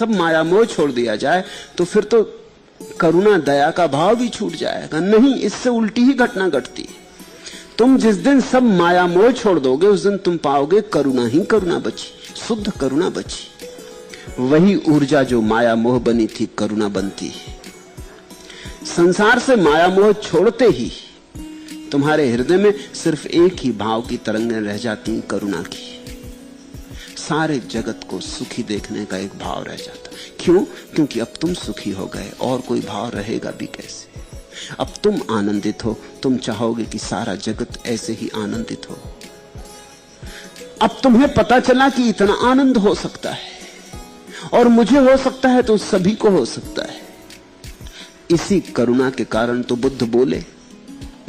सब माया मोह छोड़ दिया जाए तो फिर तो करुणा दया का भाव भी छूट जाएगा। नहीं, इससे उल्टी ही घटना घटती। तुम जिस दिन सब माया मोह छोड़ दोगे उस दिन तुम पाओगे करुणा ही करुणा बची, शुद्ध करुणा बची। वही ऊर्जा जो माया मोह बनी थी करुणा बनती है। संसार से माया मोह छोड़ते ही तुम्हारे हृदय में सिर्फ एक ही भाव की तरंगें रह जाती, करुणा की। सारे जगत को सुखी देखने का एक भाव रह जाता। क्यों? क्योंकि अब तुम सुखी हो गए, और कोई भाव रहेगा भी कैसे। अब तुम आनंदित हो, तुम चाहोगे कि सारा जगत ऐसे ही आनंदित हो। अब तुम्हें पता चला कि इतना आनंद हो सकता है, और मुझे हो सकता है तो सभी को हो सकता है। इसी करुणा के कारण तो बुद्ध बोले,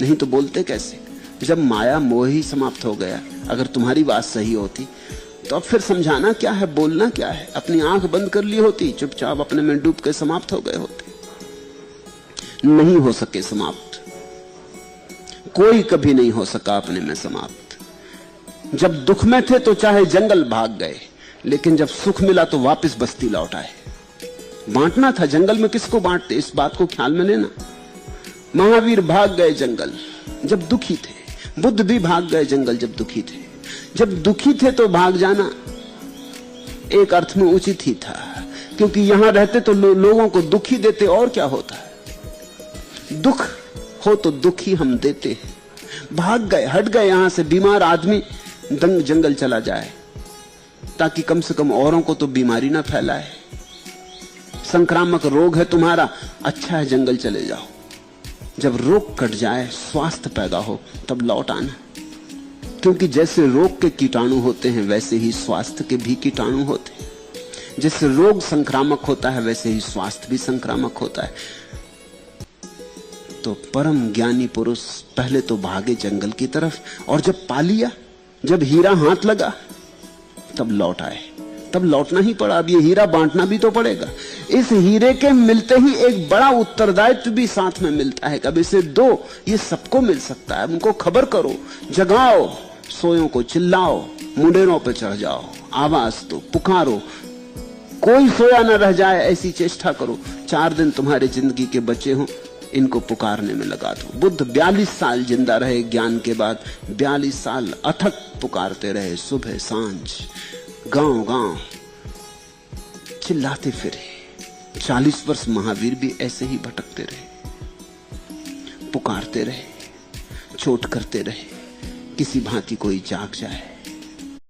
नहीं तो बोलते कैसे। जब माया मोह ही समाप्त हो गया, अगर तुम्हारी बात सही होती तो अब फिर समझाना क्या है, बोलना क्या है। अपनी आंख बंद कर ली होती, चुपचाप अपने में डूब के समाप्त हो गए होते। नहीं हो सके समाप्त, कोई कभी नहीं हो सका अपने में समाप्त। जब दुख में थे तो चाहे जंगल भाग गए, लेकिन जब सुख मिला तो वापस बस्ती लौट आए। बांटना था, जंगल में किसको बांटते, इस बात को ख्याल में लेना। महावीर भाग गए जंगल जब दुखी थे, बुद्ध भी भाग गए जंगल जब दुखी थे। जब दुखी थे तो भाग जाना एक अर्थ में उचित ही था, क्योंकि यहां रहते तो लोगों को दुखी देते, और क्या होता है। दुख हो तो दुखी हम देते। भाग गए, हट गए यहां से। बीमार आदमी जंगल चला जाए ताकि कम से कम औरों को तो बीमारी ना फैलाए। संक्रामक रोग है तुम्हारा, अच्छा है जंगल चले जाओ। जब रोग कट जाए, स्वास्थ्य पैदा हो, तब लौट आना। क्योंकि जैसे रोग के कीटाणु होते हैं वैसे ही स्वास्थ्य के भी कीटाणु होते हैं। जैसे रोग संक्रामक होता है वैसे ही स्वास्थ्य भी संक्रामक होता है। तो परम ज्ञानी पुरुष पहले तो भागे जंगल की तरफ, और जब पा लिया, जब हीरा हाथ लगा, तब लौट आए। तब लौटना ही पड़ा। अब ये हीरा बांटना भी तो पड़ेगा। इस हीरे के मिलते ही एक बड़ा उत्तरदायित्व भी साथ में मिलता है। कब इसे दो, ये सबको मिल सकता है। उनको खबर करो, जगाओ, सोयों को चिल्लाओ, मुंडेरों पर चढ़ जाओ, आवाज दो, पुकारो, कोई सोया न रह जाए, ऐसी चेष्टा करो। 4 दिन तुम्हारे जिंदगी के बचे हों, इनको पुकारने में लगा दो। बुद्ध 42 साल जिंदा रहे ज्ञान के बाद। 42 साल अथक पुकारते रहे, सुबह सांझ, गांव गांव चिल्लाते फिरे। 40 वर्ष महावीर भी ऐसे ही भटकते रहे, पुकारते रहे, चोट करते रहे, किसी भांति कोई जाग जाए।